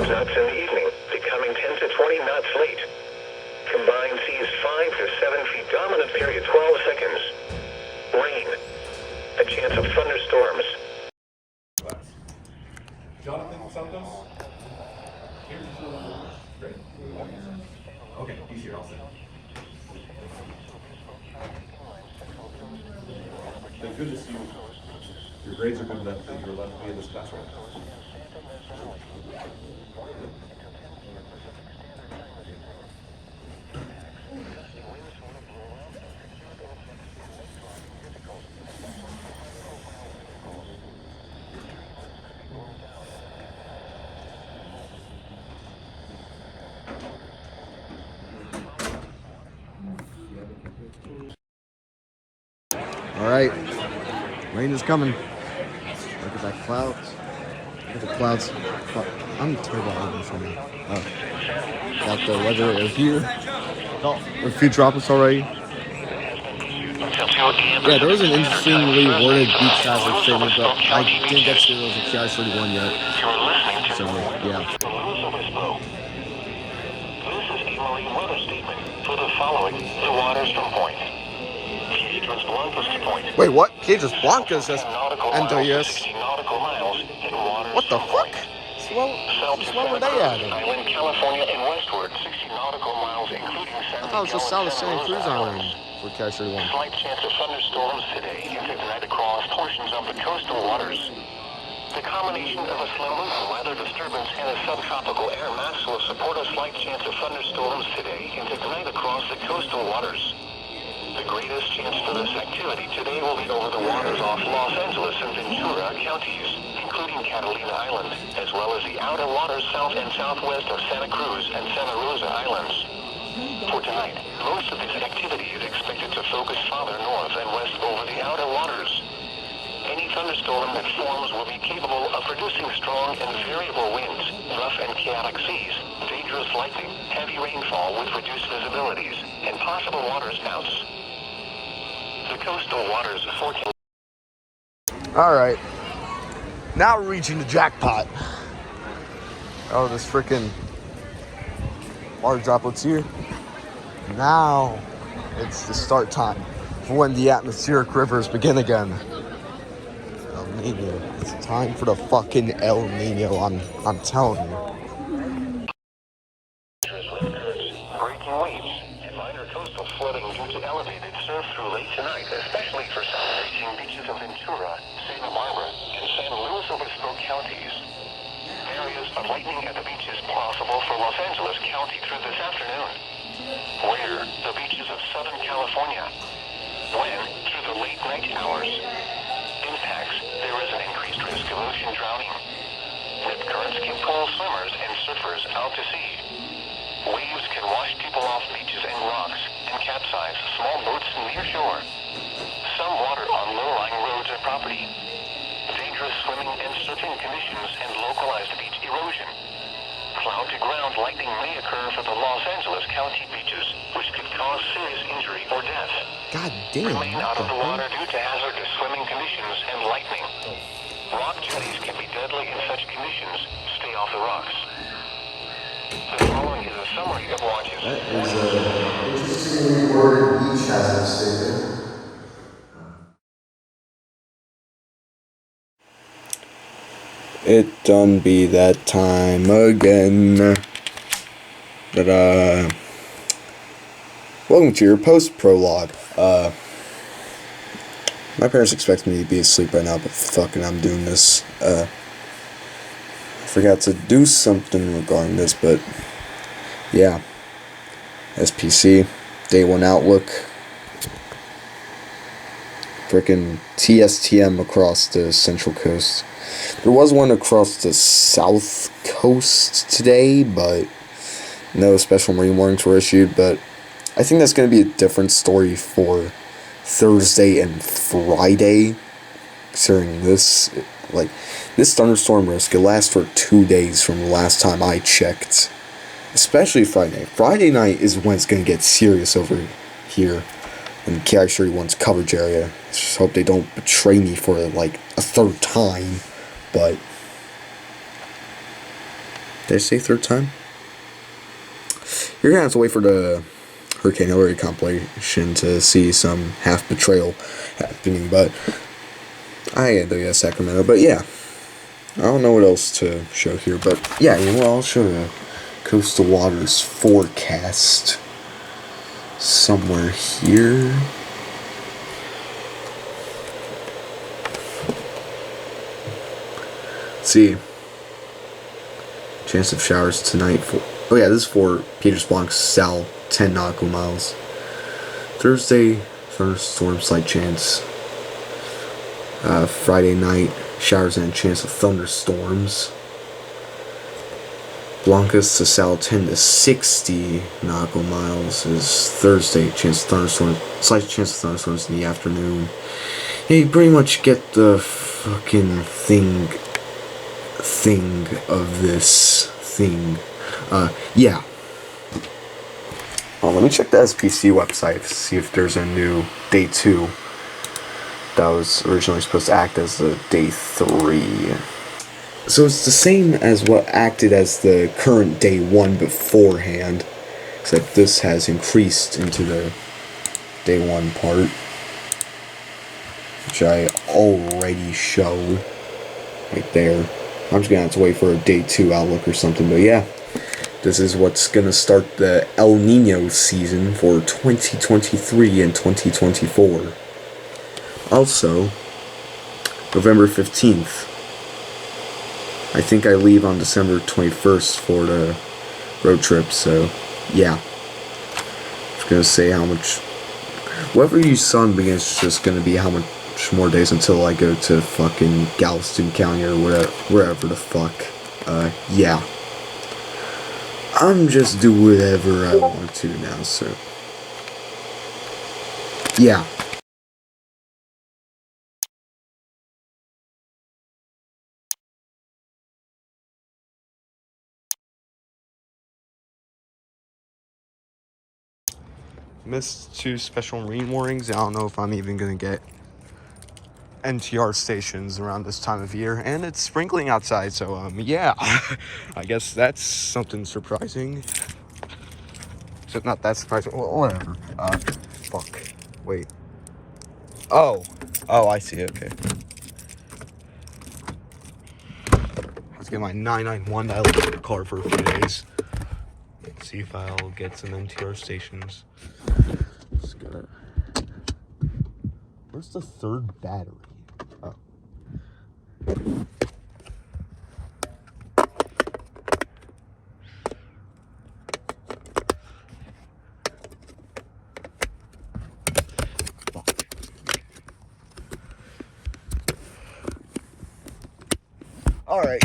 knots in the evening, becoming 10 to 20 knots late. Combined seas 5 to 7 feet, dominant period 12 seconds. Rain. A chance of thunderstorms. Jonathan Santos? Here? Great. Okay, he's here, I'll send. Thank goodness your grades are good enough that you're allowed to be in this classroom. Alright, rain is coming. Look at that clouds. Look at the clouds. Fuck, I'm terrible at this right now. Oh. Got the weather here. Oh, a few droplets already. Yeah, there was an interestingly worded beach hazard statement, but I didn't get to those with KI-31 yet. So, yeah. This is a marine weather statement for the following. The waters from point. Wait, what? Cajas Blancas says NWS. What the fuck? So where were they at? Island, California, and westward, 60 nautical miles, including I thought it was just south of Santa Cruz Island for KI-31. Slight chance of thunderstorms today into tonight across portions of the coastal waters. The combination of a slow moving weather disturbance and a subtropical air mass will support a slight chance of thunderstorms today into tonight across the coastal waters. The greatest chance for this activity today will be over the waters off Los Angeles and Ventura counties, including Catalina Island, as well as the outer waters south and southwest of Santa Cruz and Santa Rosa Islands. For tonight, most of this activity is expected to focus farther north and west over the outer waters. Any thunderstorm that forms will be capable of producing strong and variable winds, rough and chaotic seas, dangerous lightning, heavy rainfall with reduced visibilities, and possible waterspouts. The coastal waters forecast. Alright. Now we're reaching the jackpot. Oh, this freaking water droplets here. Now it's the start time for when the atmospheric rivers begin again. El Nino. It's time for the fucking El Nino, I'm telling you. Breaking waves and minor coastal flooding due to elevated surf through late tonight, especially for south-facing beaches of Ventura, Santa Barbara, and San Luis Obispo counties. Areas of lightning at the beaches possible for Los Angeles County through this afternoon. Where? The beaches of Southern California. When? Through the late night hours. Impacts. There is an increased risk of ocean drowning. Rip currents can pull swimmers and surfers out to sea. Waves can wash people off beaches and rocks and capsize small boats near shore. Some water on low-lying roads or property. Dangerous swimming and surfing conditions and localized beach erosion. Cloud-to-ground lightning may occur for the Los Angeles County beaches, which could cause serious injury or death. God damn. Remain out of the water due to hazardous swimming conditions and lightning. Rock jetties can be deadly in such conditions. Stay off the rocks. The following is a summary of watches. That is an interestingly worded beach hazard statement. It done be that time again. But, welcome to your post-prologue. My parents expect me to be asleep right now, but fucking I'm doing this. I forgot to do something regarding this, but yeah. SPC, Day 1 Outlook. Frickin' TSTM across the Central Coast. There was one across the South Coast today, but no special marine warnings were issued, but I think that's going to be a different story for Thursday and Friday, considering this, like, this thunderstorm risk, it lasts for 2 days from the last time I checked, especially Friday. Friday night is when it's going to get serious over here in KI-31's coverage area. Just hope they don't betray me for, like, a third time, but Did I say third time? You're gonna have to wait for the Hurricane Hillary compilation to see some half betrayal happening, but I had to Sacramento. But yeah, I don't know what else to show here, but yeah, you know, I'll show the coastal waters forecast somewhere here. Let's see. Chance of showers tonight for, oh yeah, this is for Peters Blanc Sal, 10 nautical miles. Thursday, thunderstorm, slight chance. Friday night, showers and chance of thunderstorms. Blancas to Sal, 10 to 60 nautical miles is Thursday, chance of thunderstorms, slight chance of thunderstorms in the afternoon. Yeah, you pretty much get the fucking thing of this thing. Yeah. Well, let me check the SPC website to see if there's a new day 2 that was originally supposed to act as the day 3. So it's the same as what acted as the current day 1 beforehand, except this has increased into the day 1 part, which I already showed right there. I'm just gonna have to wait for a day 2 outlook or something, but yeah, this is what's gonna start the El Nino season for 2023 and 2024. Also, November 15th, I think I leave on December 21st for the road trip, so yeah. Just gonna say how much, whatever you saw in the beginning is just gonna be how much more days until I go to fucking Galveston County or wherever the fuck. Yeah. I'm just do whatever I want to now, so. Yeah. Missed 2 special marine warnings. I don't know if I'm even gonna get NTR stations around this time of year, and it's sprinkling outside, so yeah. I guess that's something surprising. So not that surprising. Well, whatever. Fuck. Wait. Oh, I see. Okay. Let's get my 991 that I left in the car for a few days. Let's see if I'll get some NTR stations. Just gotta. Where's the third battery? Oh. All right.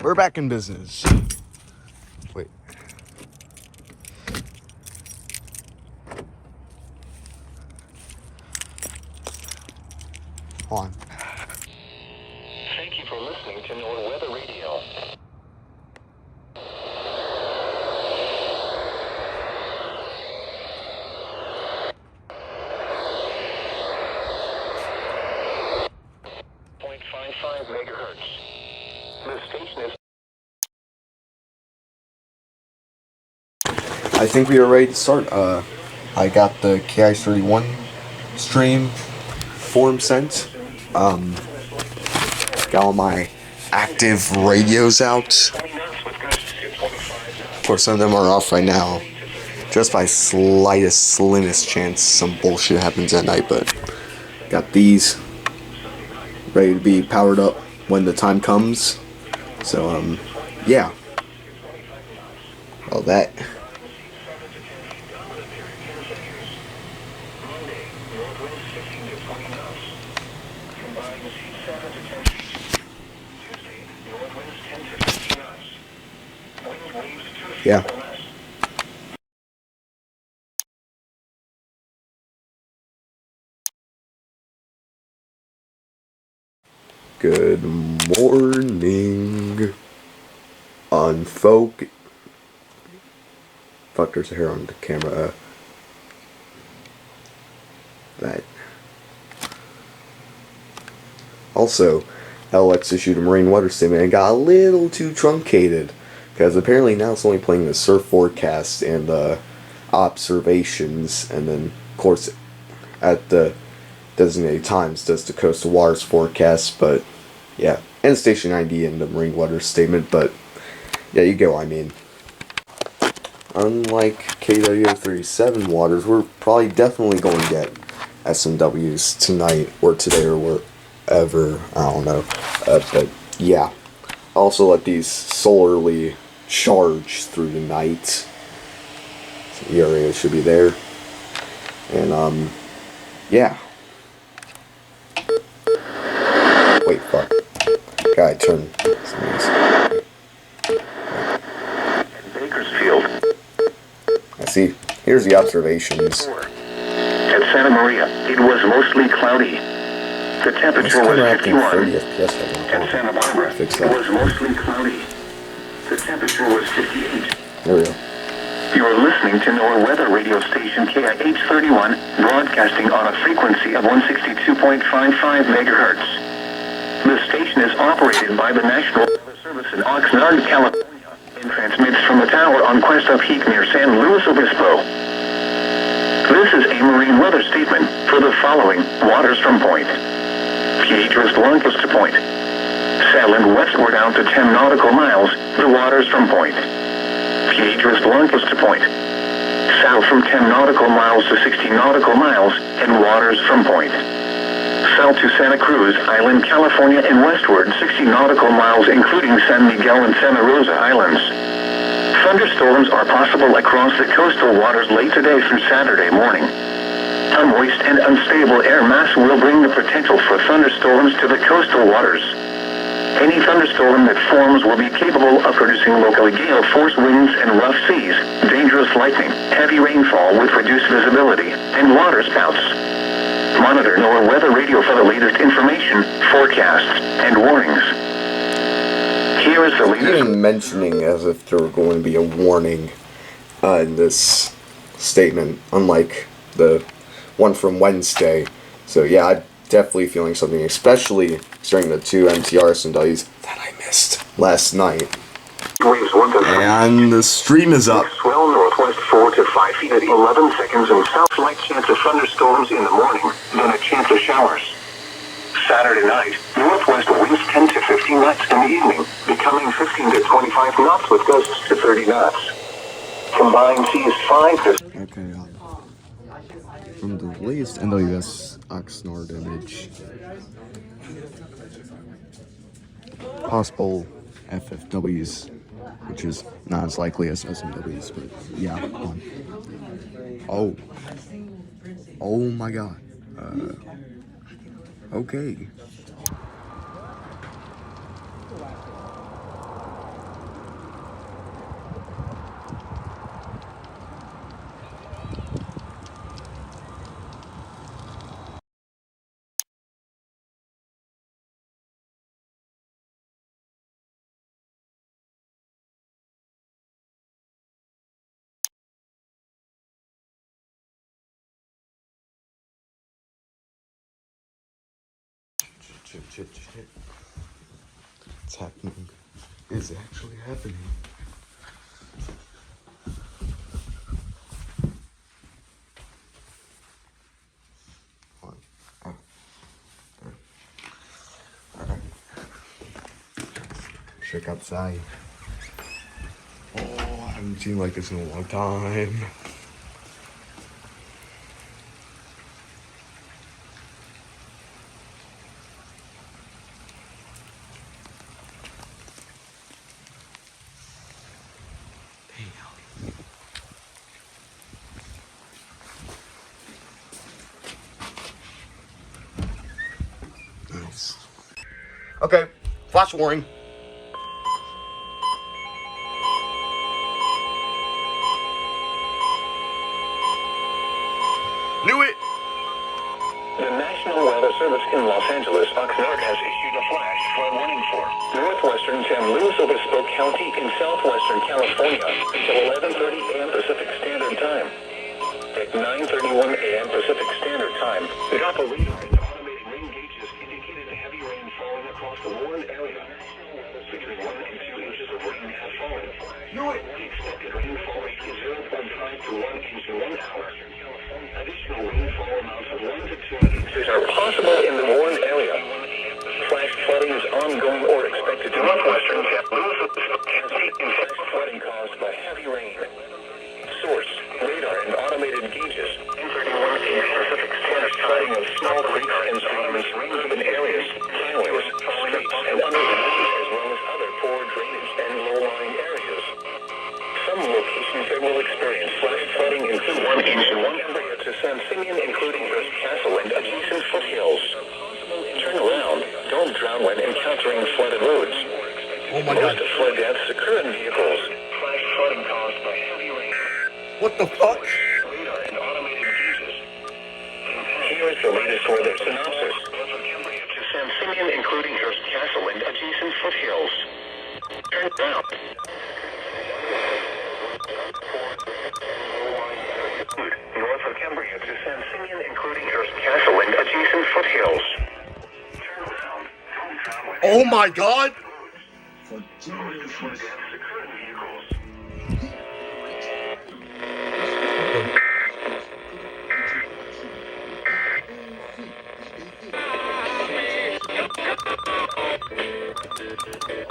We're back in business. Wait. Hold on. Thank you for listening to NOAA Weather Radio. .55 megahertz. The station is. I think we are ready to start. I got the KI-31 stream form sent. Got all my active radios out. Of course, some of them are off right now. Just by slimmest chance some bullshit happens at night, but got these ready to be powered up when the time comes. So, yeah. All that. Yeah. Good morning. Fuck, there's a hair on the camera. That. Also, LX issued a marine weather statement and got a little too truncated, because apparently now it's only playing the surf forecast and observations, and then of course at the designated times does the coastal waters forecast. But yeah, and station ID and the marine weather statement. But yeah, you get what I mean. Unlike KW37 waters, we're probably definitely going to get SMWs tonight or today or wherever, I don't know. But yeah, also let these solarly charge through the night. So the area should be there. And yeah. Wait, fuck. Gotta turn. Bakersfield. I see. Here's the observations. At Santa Maria, it was mostly cloudy. The temperature was 51. At Santa Barbara, it was mostly cloudy. The temperature was 58. There we go. You're listening to NOAA weather radio station KIH-31, broadcasting on a frequency of 162.55 megahertz. The station is operated by the National Weather Service in Oxnard, California, and transmits from a tower on Cuesta Peak near San Luis Obispo. This is a marine weather statement for the following waters from point. Piedras Blancas to point. Sailing westward out to 10 nautical miles, the waters from point. Piedras Blancas to point. South from 10 nautical miles to 60 nautical miles, and waters from point. South to Santa Cruz Island, California, and westward 60 nautical miles, including San Miguel and Santa Rosa Islands. Thunderstorms are possible across the coastal waters late today through Saturday morning. A moist and unstable air mass will bring the potential for thunderstorms to the coastal waters. Any thunderstorm that forms will be capable of producing locally gale force winds and rough seas, dangerous lightning, heavy rainfall with reduced visibility, and water spouts. Monitor NOAA weather radio for the latest information, forecasts, and warnings. Here is the latest. Even mentioning as if there were going to be a warning in this statement, unlike the one from Wednesday. So yeah, I'm definitely feeling something, especially during the two MTR SMWs that I missed last night. Waves 1 to 3. And the stream is up. Swell northwest 4 to 5 feet at 11 seconds, and south slight chance of thunderstorms in the morning, then a chance of showers. Saturday night, northwest winds 10 to 15 knots in the evening, becoming 15 to 25 knots with gusts to 30 knots. Combined seas 5 to... Okay, from the latest NWS Oxnard image, possible FFWs, which is not as likely as SMWs, but yeah. Oh my god. Okay. Shit. It's happening. It's actually happening. Alright. Check outside. Oh, I haven't seen like this in a long time. Nice. Okay, flash warning. Knew it! The National Weather Service in Los Angeles, Oxnard, has issued a flash flood warning for northwestern San Luis Obispo County in southwestern California until 11:30 a.m. Pacific Standard Time. At 9:31 a.m. Pacific Standard Time, the operator and automated rain gauges indicated heavy rain falling across the water. Expected rainfall rate is 0.5 to 1 inch in 1 hour. Additional rainfall amounts of 1 to 2 inches are possible in the warned area. Flash flooding is ongoing or expected to northwestern flooding caused by heavy rain. Source: radar and automated gauges. N31 and Pacific Standard flooding of small creeks and streams, urban areas, highways, streets, and underpasses, as well as other poor drainage and low-lying areas. Some locations that will experience flash flooding include 1 inch in 1 area to San Simeon, including Hearst Castle and adjacent foothills. Turn around. Don't drown when encountering flooded roads. Oh my God. Most flood deaths occur in vehicles. Flash flooding caused by heavy rain. What the fuck? Radar and automated gauges. Here is the latest weather synopsis. To San Simeon, including Hearst Castle and adjacent foothills. Turn around. North of Cambria to San Simeon, including Hearst Castle and adjacent foothills. Turn around. Don't drown when Oh my God! flood deaths occur in vehicles.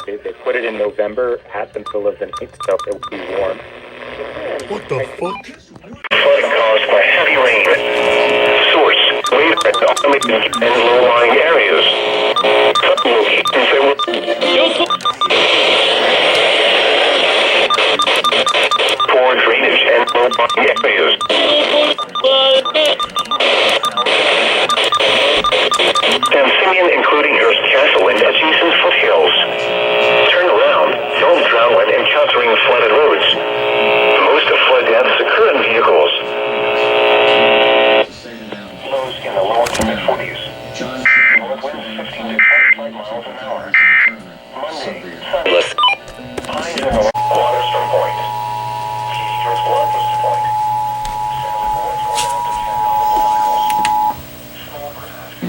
They put it in November at the middle of the night, so it would be warm. What the fuck? Flooding caused by heavy rain. Source: radar and automated and low-lying areas. Some locations that will poor drainage and low-lying areas. San Simeon, including Hearst Castle and adjacent foothills. Turn around. Don't drown when encountering flooded roads. Most flood deaths occur in vehicles. Lows in the lower to mid-40s. North winds 15 to 25 miles an hour. Monday, sunless. Highs in the Waterstone Point. Just Waterstone Point.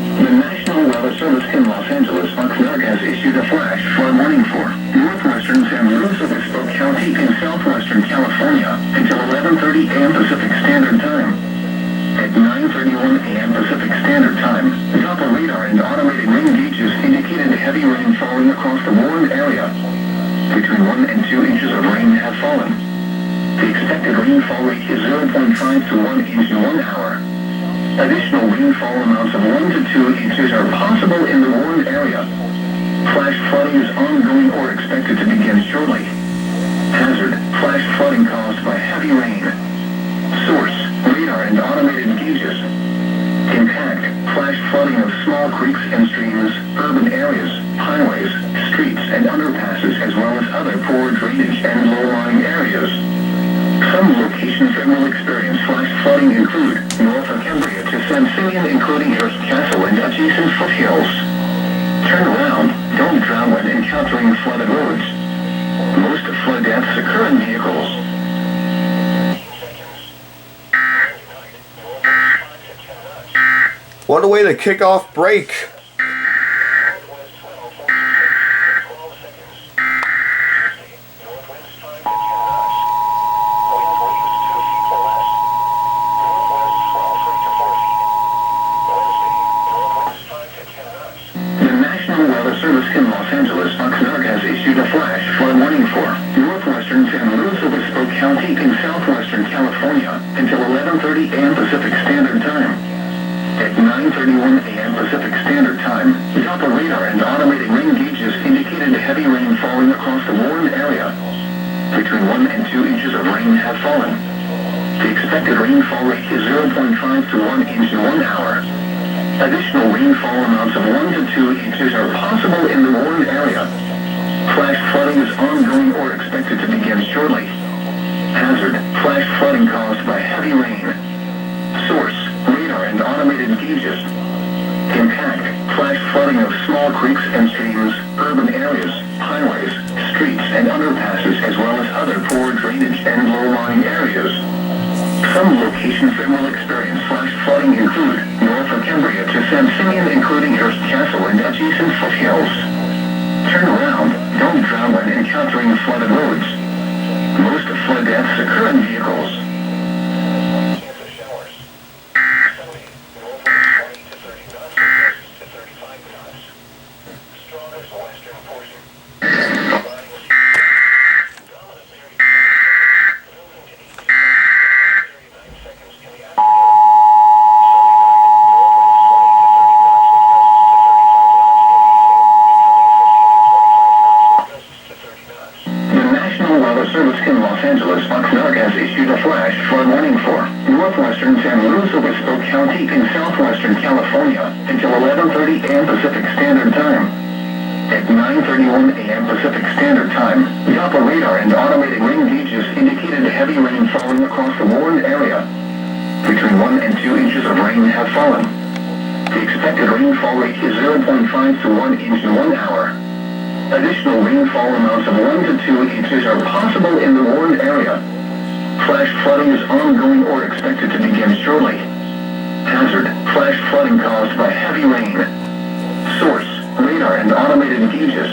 The National Weather Service in Los Angeles, Oxnard, has issued a flash flood warning for northwestern San Luis Obispo County in southwestern California until 11:30 a.m. Pacific Standard Time. At 9:31 a.m. Pacific Standard Time, Doppler radar and automated rain gauges indicated heavy rain falling across the warned area. Between 1 and 2 inches of rain have fallen. The expected rainfall rate is 0.5 to 1 inch in 1 hour. Additional rainfall amounts of 1 to 2 inches are possible in the warned area. Flash flooding is ongoing or expected to begin shortly. Hazard: flash flooding caused by heavy rain. Source: radar and automated gauges. Impact: flash flooding of small creeks and streams, urban areas, highways, streets, and underpasses, as well as other poor drainage and low-lying areas. Some locations that will experience flash flooding include north of Cambria to San Simeon, including Hearst Castle and adjacent foothills. Turn around. Don't drown when encountering flooded roads. Most flood deaths occur in vehicles. What a way to kick off break! Oxnard has issued a flash flood warning for northwestern San Luis Obispo County in southwestern California until 11:30 a.m. Pacific Standard Time. At 9:31 a.m. Pacific Standard Time, Doppler radar and automated rain gauges indicated heavy rain falling across the warned area. Between 1 and 2 inches of rain have fallen. The expected rainfall rate is 0.5 to 1 inch in 1 hour. Additional rainfall amounts of 1 to 2 inches are possible in the warned area. Flash flooding is ongoing or expected to begin shortly. Hazard: flash flooding caused by heavy rain. Source: radar and automated gauges. Impact: flash flooding of small creeks and streams, urban areas, highways, streets, and underpasses, as well as other poor drainage and low-lying areas. Some locations that will experience flash flooding include north of Cambria to San Simeon, including Hearst Castle and adjacent foothills. Turn around. Don't drown when encountering flooded roads. in Los Angeles, Oxnard has issued a flash flood warning for northwestern San Luis Obispo County in southwestern California until 11:30 a.m. Pacific Standard Time. At 9:31 a.m. Pacific Standard Time, Doppler radar and automated rain gauges indicated heavy rain falling across the warned area. Between 1 and 2 inches of rain have fallen. The expected rainfall rate is 0.5 to 1 inch in 1 hour. Additional rainfall amounts of 1 to 2 inches are possible in the warned area. Flash flooding is ongoing or expected to begin shortly. Hazard: flash flooding caused by heavy rain. Source: radar and automated gauges.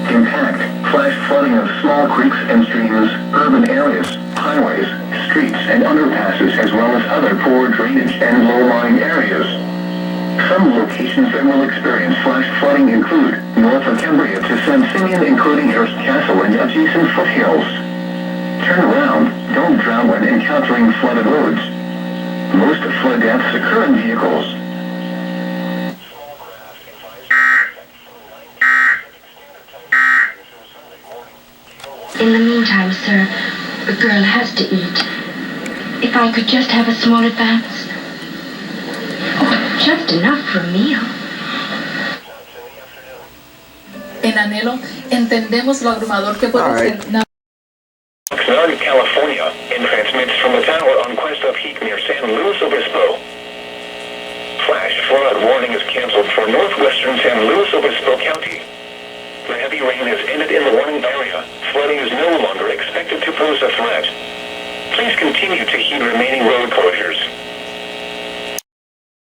Impact: flash flooding of small creeks and streams, urban areas, highways, streets and underpasses, as well as other poor drainage and low-lying areas. Some locations that will experience flash flooding include north of Cambria to San Simeon, including Hearst Castle and adjacent foothills. Turn around, don't drown when encountering flooded roads. Most flood deaths occur in vehicles. In the meantime, sir, the girl has to eat. If I could just have a small advance. Oh, just enough for a meal. En Anhelo entendemos lo abrumador que puede ser. Oxnard, California, and transmits from a tower on Cuesta Peak near San Luis Obispo. Flash flood warning is canceled for northwestern San Luis Obispo County. The heavy rain has ended in the warning area. Flooding is no longer expected to pose a threat. Please continue to heed remaining road closures.